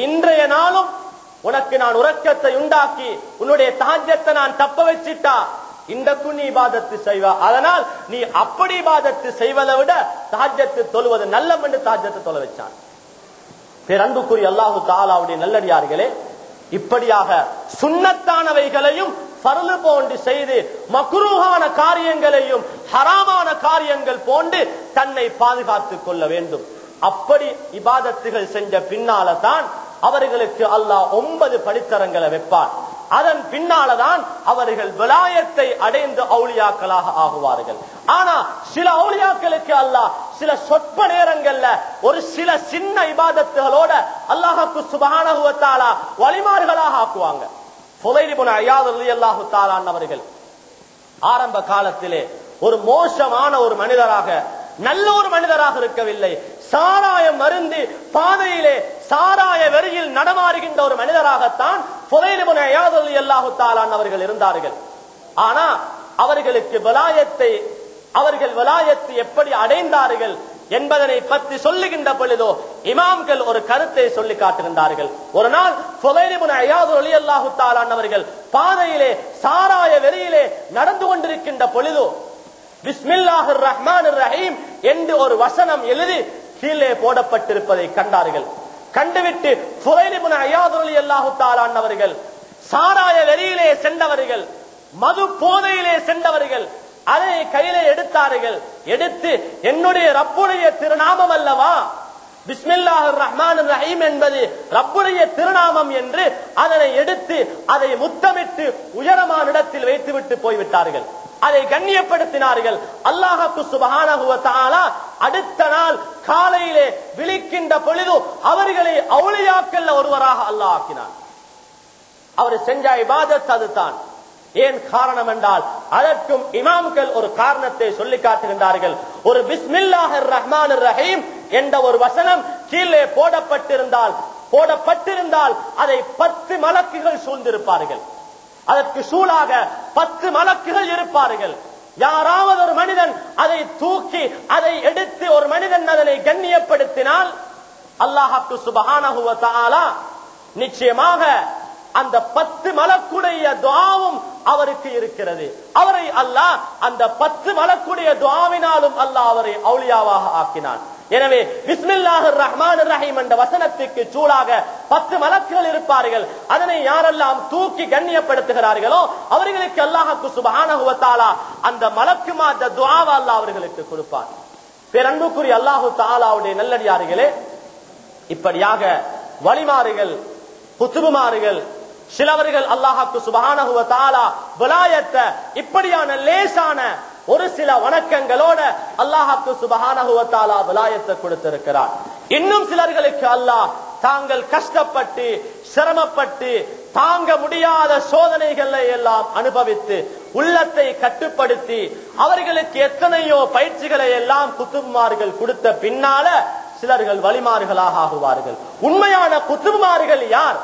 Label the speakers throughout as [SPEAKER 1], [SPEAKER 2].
[SPEAKER 1] இன்றைய நாளும் உனக்கு நான் உறக்கத்தை உண்டாக்கி உன்னுடைய தஹஜ்ஜத்தை நான் தப்ப வச்சிட்டா இந்த குனி இபாதத்து செய்வா. அதனால் நீ அப்படி இபாதத்து செய்வதை விட தஹஜ்ஜத்து தொழுவது நல்லம் என்று தஹஜ்ஜத்தை தொழ வச்சான். பேரன்புக்குரிய அல்லாஹு தஆலாவுடைய நல்லடியார்களே, இப்படியாக சுன்னத்தானவைகளையும் ஃபர்லு போன்று செய்து மக்ரூஹான காரியங்களையும் ஹராமான காரியங்கள் போன்று தன்னை பாதுகாத்துக் கொள்ள வேண்டும். அப்படி இபாதத்துகள் செஞ்ச பின்னால தான் அவர்களுக்கு அல்லாஹ் 9 படித்தரங்களை வைப்பார். அதன் பின்னால்தான் அவர்கள் விலாயத்தை அடைந்து அவுலியாக்களாக ஆகுவார்கள். ஆனா சில அவுலியாக்களுக்கு அல்லாஹ் சில சொற்ப நேரங்கள்ல ஒரு சில சின்ன இபாதத்துகளோட அல்லாஹ்வுக்கு சுப்ஹானஹு வ தஆலா வலிமார்களாக ஆக்குவாங்க. ஃபுதைல் இப்னு ஐயாத் ரலியல்லாஹு தஆலா அவர்கள் ஆரம்ப காலத்திலே ஒரு மோசமான ஒரு மனிதராக, நல்ல ஒரு மனிதராக இருக்கவில்லை. சாராயம் மருந்து பாதையிலே சாராய வெறியில் நடமாறுகின்ற ஒரு மனிதராகத்தான் ஃபுதைல் இப்னு ஐயாத் ரலியல்லாஹு தஆலா அவர்கள் இருந்தார்கள். ஆனா அவர்களுக்கு அவர்கள் விலாயத்தை எப்படி அடைந்தார்கள் என்பதனை பற்றி சொல்லுகின்ற பொழுதோ இமாம்கள் ஒரு கருத்தை சொல்லி காட்டுகின்றார்கள். ஒரு நாள் ஃபுதைல் இப்னு ஐயாத் ரலியல்லாஹு தஆலா அவர்கள் பாதையிலே சாராய வெறியிலே நடந்து கொண்டிருக்கின்ற பொழுதோ பிஸ்மில்லாஹிர் ரஹ்மானிர் ரஹீம் என்று ஒரு வசனம் எழுதி கீழே போடப்பட்டிருப்பதை கண்டார்கள். கண்டுவிட்டு ஃபுதைல் இப்னு ஐயாத் ரலியல்லாஹு தஆலா அவர்கள் சாராய வெறியிலே சென்றவர்கள், மது போதையிலே சென்றவர்கள் அதை கையிலே எடுத்தார்கள். எடுத்து என்னுடைய ரப்புடைய திருநாமம் அல்லவா, பிஸ்மில்லாஹிர் ரஹ்மானிர் ரஹீம் என்பது ரப்புடைய திருநாமம் என்று அதனை எடுத்து அதை முத்தமிட்டு உயரமான இடத்தில் வைத்துவிட்டு போய்விட்டார்கள். அதை கண்ணியப்படுத்தினார்கள். அல்லாஹ்வுக்கு சுப்ஹானஹு வ தஆலா அடுத்த நாள் காலையிலே விழிக்கின்ற பொழுது அவர்களை அவுலியாக்கள் ஒருவராக அல்லாஹ் ஆக்கினார். அவர் செஞ்ச இபாதத் அதுதான். ஏன் காரணம் என்றால் அதற்கும் இமாம்கள் ஒரு காரணத்தை சொல்லி காட்டுகின்றார்கள். ஒரு பிஸ்மில்லாஹிர் ரஹ்மானிர் ரஹீம் என்ற ஒரு வசனம் கீழே போடப்பட்டிருந்தால் அதை 10 மலக்குகள் சூழ்ந்திருப்பார்கள். அதற்கு சூழாக 10 மலக்குகள் இருப்பார்கள். யாராவது ஒரு மனிதன் அதை தூக்கி அதை எடுத்து ஒரு மனிதன் அதனை கண்ணியப்படுத்தினால் அல்லாஹ்வுக்கு சுப்ஹானஹு வ தஆலா நிச்சயமாக அந்த 10 மலக்குடைய துஆவும் அவருக்கு இருக்கிறது. அவரை அல்லாஹ் அந்த 10 மலக்குடைய துஆவினாலும் அல்லாஹ் அவரை அவுலியாவாக ஆக்கினான். எனவே பிஸ்மில்லாஹிர் ரஹ்மானிர் ரஹீம் என்ற வசனத்துக்கு சூழாக 10 மலக்குகள் இருப்பார்கள். அதனை யாரெல்லாம் தூக்கி கண்ணியப்படுத்துகிறார்களோ அவர்களுக்கு அல்லாஹ்வுக்கு சுப்ஹானஹு வ தஆலா அந்த மலக்குமார் துஆவை அல்லாஹ் அவர்களுக்கு கொடுப்பார். பேரன்புக்குரிய அல்லாஹ் தஆலாவுடைய நல்லடியார்களே, இப்படியாக வலிமார்கள், குத்துபுமார்கள், சிலவர்கள் அல்லாஹ்வுக்கு சுப்ஹானஹு வ தஆலா விலாயத்தை இப்படியான லேசான ஒரு சில வணக்கங்களோட அல்லாஹ்வுக்கு சுப்ஹானஹு வ தஆலா விலாயத்தை கொடுத்திருக்கிறார். இன்னும் சிலர்களுக்கு அல்லாஹ் தாங்கள் கஷ்டப்பட்டு சிரமப்பட்டு தாங்க முடியாத சோதனைகளை எல்லாம் அனுபவித்து உள்ளத்தை கட்டுப்படுத்தி அவர்களுக்கு எத்தனையோ பயிற்சிகளை எல்லாம் குத்துபுமார்கள் கொடுத்த பின்னால சிலர்கள் வலிமார்களாக ஆகுவார்கள். உண்மையான குத்துபுமார்கள் யார்,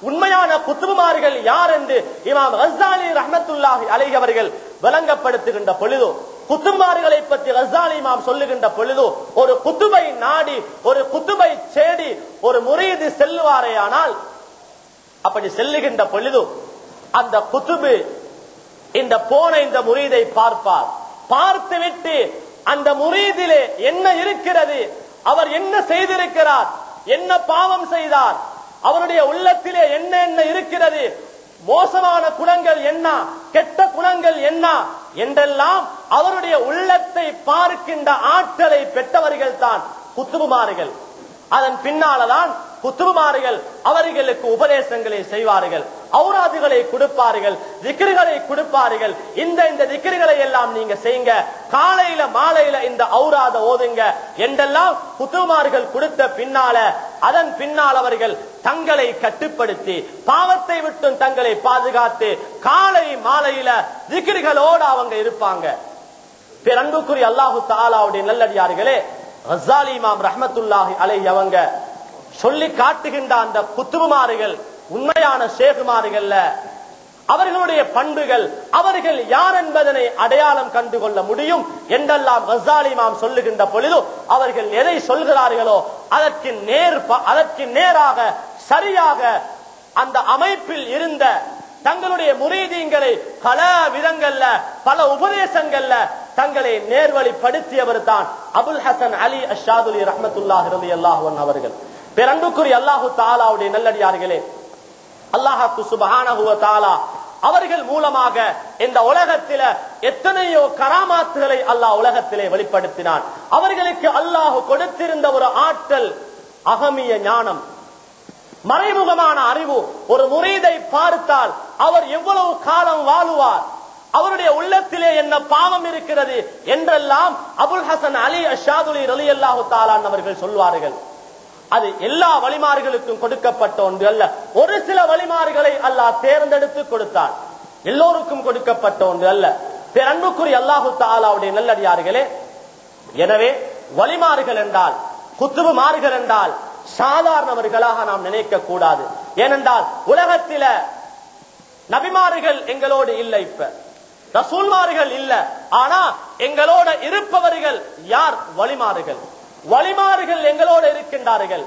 [SPEAKER 1] உண்மையான குத்துபுமார்கள் யார் என்று இமாம் கஸ்ஸாலி ரஹ்மத்துல்லாஹி அலைஹி அவர்கள் விளங்கப்படுத்துகின்ற பொழுது, குத்துபுமார்களை பற்றி கஸ்ஸாலி இமாம் சொல்லுகின்ற பொழுது, ஒரு குத்துபை நாடி ஒரு குத்துபை தேடி ஒரு முரீது செல்லுவாரேயானால் அப்படி செல்லுகின்ற பொழுது அந்த குத்துபு இந்த முரீதை பார்ப்பார். பார்த்துவிட்டு அந்த முரீதிலே என்ன இருக்கிறது, அவர் என்ன செய்திருக்கிறார், என்ன பாவம் செய்தார், அவருடைய உள்ளத்திலே என்ன என்ன இருக்கிறது, மோசமான குணங்கள் என்ன, கெட்ட குணங்கள் என்ன என்றெல்லாம் அவருடைய உள்ளத்தை பார்க்கின்ற ஆற்றலை பெற்றவர்கள் தான் குத்துபுமார்கள். அதன் பின்னால்தான் குத்துபுமார்கள் அவர்களுக்கு உபதேசங்களை செய்வார்கள், ஔராதுகளை கொடுப்பார்கள், திக்ருகளை கொடுப்பார்கள். இந்த திக்ருகளை எல்லாம் நீங்க செய்யுங்க, காலையில மாலையில இந்த ஔராத ஓதுங்க என்றெல்லாம் குத்துபுமார்கள் கொடுத்த பின்னால அதன் பின்னால் அவர்கள் தங்களை கட்டுப்படுத்தி பாவத்தை விட்டு தங்களை பாதுகாத்து காலை மாலையில திக்ருகளோடு அவங்க இருப்பாங்க. பேரன்புக்குரிய அல்லாஹு தஆலாவுடைய நல்லடியார்களே, கஸ்ஸாலி இமாம் ரஹ்மத்துல்லாஹி அலைஹி அவங்க சொல்லி காட்டுகின்ற அந்த குத்துபுமார்கள் உண்மையான ஷேகுமார்கள், அவர்களுடைய பண்புகள், அவர்கள் யார் என்பதனை அடையாளம் கண்டுகொள்ள முடியும் என்றெல்லாம் கஸ்ஸாலி இமாம் சொல்லுகின்ற பொழுது அவர்கள் எதை சொல்கிறார்களோ அதற்கு நேராக சரியாக அந்த அமைப்பில் இருந்த தங்களுடைய முரீதீன்களை பல விதங்கள்ல பல உபதேசங்கள்ல தங்களை நேர்வழிப்படுத்தியவர் தான் அபுல் ஹசன் அலி அஷாதுலி ரஹ்மத்துல்லாஹி ரலியல்லாஹு அன்ஹு அவர்கள். பேரன்புக்குரிய அல்லாஹு தஆலாவுடைய நல்லடியார்களே, அல்லாஹ் சுப்ஹானஹு வ தஆலா அவர்கள் மூலமாக இந்த உலகத்தில எத்தனையோ கராமாத்துகளை அல்லாஹ் உலகத்திலே வெளிப்படுத்தினான். அவர்களுக்கு அல்லாஹ் கொடுத்திருந்த ஒரு ஆற்றல், அகமிய ஞானம், மறைமுகமான அறிவு. ஒரு முரீதை பார்த்தால் அவர் எவ்வளவு காலம் வாழுவார், அவருடைய உள்ளத்திலே என்ன பாவம் இருக்கிறது என்றெல்லாம் அபுல் ஹசன் அலி அஷாதுலி ரலியல்லாஹு தஆலா அவர்கள் சொல்வார்கள். அது எல்லா வலிமார்களுக்கும் கொடுக்கப்பட்ட ஒன்று அல்ல. ஒரு சில வலிமார்களை அல்லாஹ் தேர்ந்தெடுத்து கொடுத்தான், எல்லோருக்கும் கொடுக்கப்பட்ட ஒன்று அல்ல. அன்புக்குரிய அல்லாஹு தஆலாவுடைய நல்லடியார்களே, எனவே வலிமார்கள் என்றால், குத்துபுமார்கள் என்றால் சாதாரணவர்களாக நாம் நினைக்க கூடாது. ஏனென்றால் உலகத்தில நபிமார்கள் எங்களோடு இல்லை, இப்ப ரசூல்மார்கள் இல்ல. ஆனா எங்களோட இருப்பவர்கள் யார்? வலிமார்கள். வலிமார்கள் எங்களோடு இருக்கின்றார்கள்.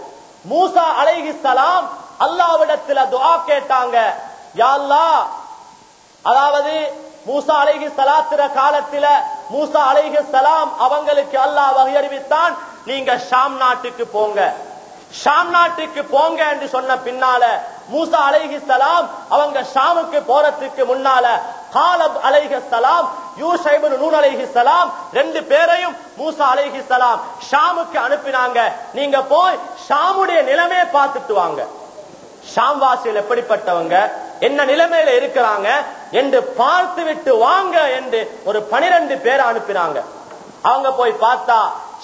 [SPEAKER 1] மூசா அலைஹிஸ்ஸலாம் அல்லாஹ்விடத்தில் துஆ கேட்டாங்க, யா அல்லாஹ், அதாவது மூசா அலைஹிஸ்ஸலாத்திர காலத்தில மூசா அலைஹிஸ்ஸலாம் அவங்களுக்கு அல்லாஹ் வஹி அறிவித்தான், நீங்க ஷாம் நாட்டுக்கு போங்க, ஷாம் நாட்டுக்கு போங்க என்று சொன்ன பின்னால மூசா அலைஹிஸ்ஸலாம் அவங்க ஷாமுக்கு போறதுக்கு முன்னால காலப் அலைஹிஸ்ஸலாம் யூஷா இப்னு நூன் அலைஹிஸ்ஸலாம் ரெண்டு பேரையும் மூசா அலைஹிஸ்ஸலாம் ஷாமுக்கு அனுப்பினாங்க. நீங்க போய் ஷாமுடைய நிலைமையை பார்த்துட்டு வாங்க, ஷாம் வாசிகள் எப்படிப்பட்டவங்க, என்ன நிலைமையில இருக்கிறாங்க என்று பார்த்து விட்டு வாங்க என்று ஒரு 12 பேரை அனுப்பினாங்க. அவங்க போய் பார்த்தா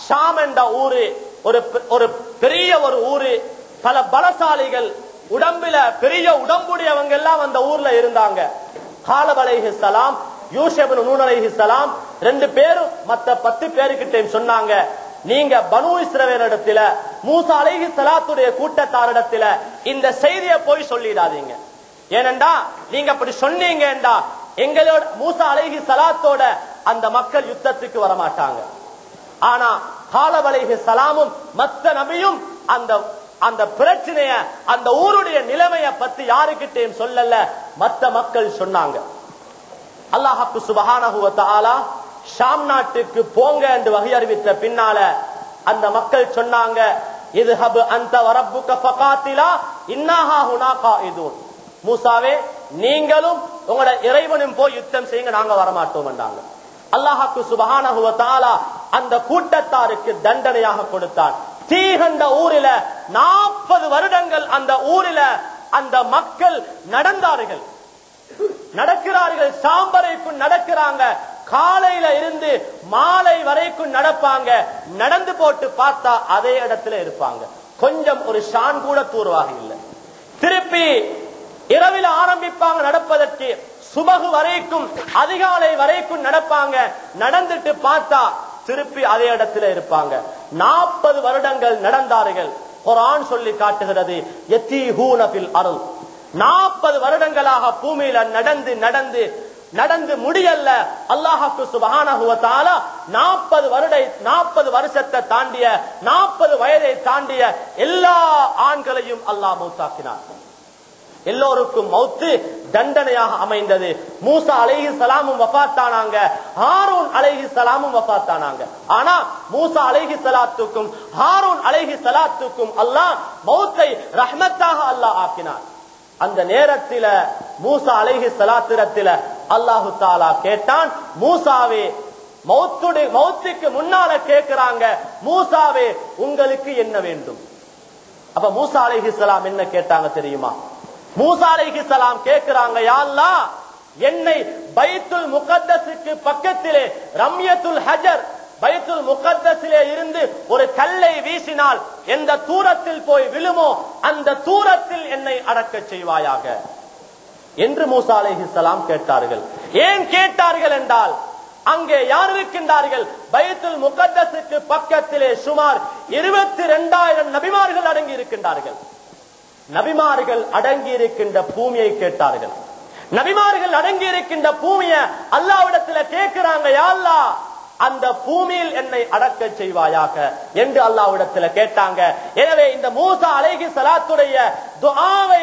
[SPEAKER 1] ஷாம் என்ற ஊரு ஒரு பெரிய ஒரு ஊரு, பல பலசாலிகள், உடம்பில பெரிய உடம்புடையவங்க எல்லாம் அந்த ஊர்ல இருந்தாங்க. காலப் அலைஹிஸ்ஸலாம் யூஷா இப்னு நூன் அலைஹிஸ்ஸலாம் ரெண்டு பேரும் மத்த 10 பேருக்கிட்டையும் சொன்னாங்க, நீங்க பனு இஸ்ரவேல் இடத்துல மூசா அலைஹிஸ்ஸலாத்துடைய கூட்டத்தாரிடத்துல இந்த செய்தியை போய் சொல்லிடாதீங்க. ஏனென்றா நீங்க அப்படி சொன்னீங்கடா எங்களோட மூசா அலைஹிஸ்ஸலாத்தோட அந்த மக்கள் யுத்தத்துக்கு வரமாட்டாங்க. ஆனா காலப் அலைஹிஸ்ஸலாமும் மத்த நபியும் அந்த பிரச்சனைய, அந்த ஊருடைய நிலைமையை பத்தி யாருக்கிட்டையும் சொல்லல, மத்த மக்கள் சொன்னாங்க. அல்லாஹ் சுப்ஹானஹு வ தஆலா ஷாம் நாட்டுக்கு போங்க என்று வஹி அறிவித்த பின்னால அந்த மக்கள் சொன்னாங்க, இத்ஹப் அன்த வ ரப்புக ஃபகாத்திலா இன்னா ஹுனா காயிதுன். மூசாவே, நீங்களும் உங்களோட இறைவனும் போய் யுத்தம் செய்யுங்க, நாங்க வரமாட்டோம் என்றாங்க. அல்லாஹ் சுப்ஹானஹு வ தஆலா அந்த கூட்டத்தாருக்கு தண்டனையாக கொடுத்தான். தீகண்ட ஊரில 40 வருடங்கள் அந்த ஊரில அந்த மக்கள் நடக்கிறார்கள், சாம்பரைக்கும் நடக்கிறாங்க, காலையில இருந்து மாலை வரைக்கும் நடப்பாங்க. நடந்து போட்டு பார்த்தா அதே இடத்துல இருப்பாங்க, கொஞ்சம் ஒரு ஷான் கூட தூர்வாக இல்லை. திருப்பி இரவில் ஆரம்பிப்பாங்க நடப்பதற்கு, சுபகு வரைக்கும் அதிகாலை வரைக்கும் நடப்பாங்க. நடந்துட்டு பார்த்தா திருப்பி அதே இடத்துல இருப்பாங்க. 40 வருடங்கள் நடந்தார்கள். குர்ஆன் சொல்லி காட்டுகிறது, யதீஹூன ஃபில் அர்ள். 40 வருடங்களாக பூமியில நடந்து முடியல. அல்லாஹ் சுப்ஹானஹு வ தஆலா 40 வருஷத்தை தாண்டிய 40 வயதை தாண்டிய எல்லா ஆண்களையும் அல்லாஹ் மௌத்தாக்கினார். எல்லோருக்கும் மௌத்து தண்டனையாக அமைந்தது. மூசா அலைஹிஸ்ஸலாமும் வஃபாத்தானாங்க, ஹாரூன் அலைஹிஸ்ஸலாமும் வஃபாத்தானாங்க. ஆனா மூசா அலைஹிஸ்ஸலாத்துக்கும் ஹாரூன் அலைஹிஸ்ஸலாத்துக்கும் அல்லாஹ் மௌத்தை ரஹ்மத்தாக அல்லாஹ் ஆக்கினார். அந்த நேரத்தில மூசா அலைஹிஸ்ஸலாத்திரத்தில அல்லாஹு தஆலா கேட்டான், மூசாவே, மௌத்துக்கு முன்னால கேட்கிறாங்க, மூசாவே உங்களுக்கு என்ன வேண்டும்? அப்ப மூசா அலைஹிஸ்ஸலாம் என்ன கேட்டாங்க தெரியுமா? மூசா அலைஹிஸ்ஸலாம் கேட்கிறாங்க, யா அல்லாஹ், என்னை பைத்துல் முகத்தஸுக்கு பக்கத்திலே ரம்யத்துல் ஹஜர், பைத்துல் முகத்தஸிலே இருந்து ஒரு கல்லை வீசினால் எந்த தூரத்தில் போய் விழுமோ அந்த தூரத்தில் என்னை அடக்க செய்வாயாக என்று மூசா அலைஹிஸ்ஸலாம் கேட்டார்கள். ஏன் கேட்டார்கள் என்றால், அங்கே யார் இருக்கின்றார்கள்? பைத்துல் முகத்தஸுக்கு பக்கத்திலே சுமார் 22,000 நபிமார்கள் அடங்கி இருக்கின்றார்கள். நபிமார்கள் அடங்கி இருக்கின்ற பூமியை கேட்டார்கள். நபிமார்கள் அடங்கி இருக்கின்ற பூமியை அல்லாஹ்விடத்தில் கேட்கிறாங்க, யா அல்லாஹ், அந்த பூமியில் என்னை அடக்க செய்வாயாக என்று அல்லாஹ்விடத்தில் கேட்டாங்க. எனவே இந்த மூசா அலைஹி ஸலாத்துடைய துஆவை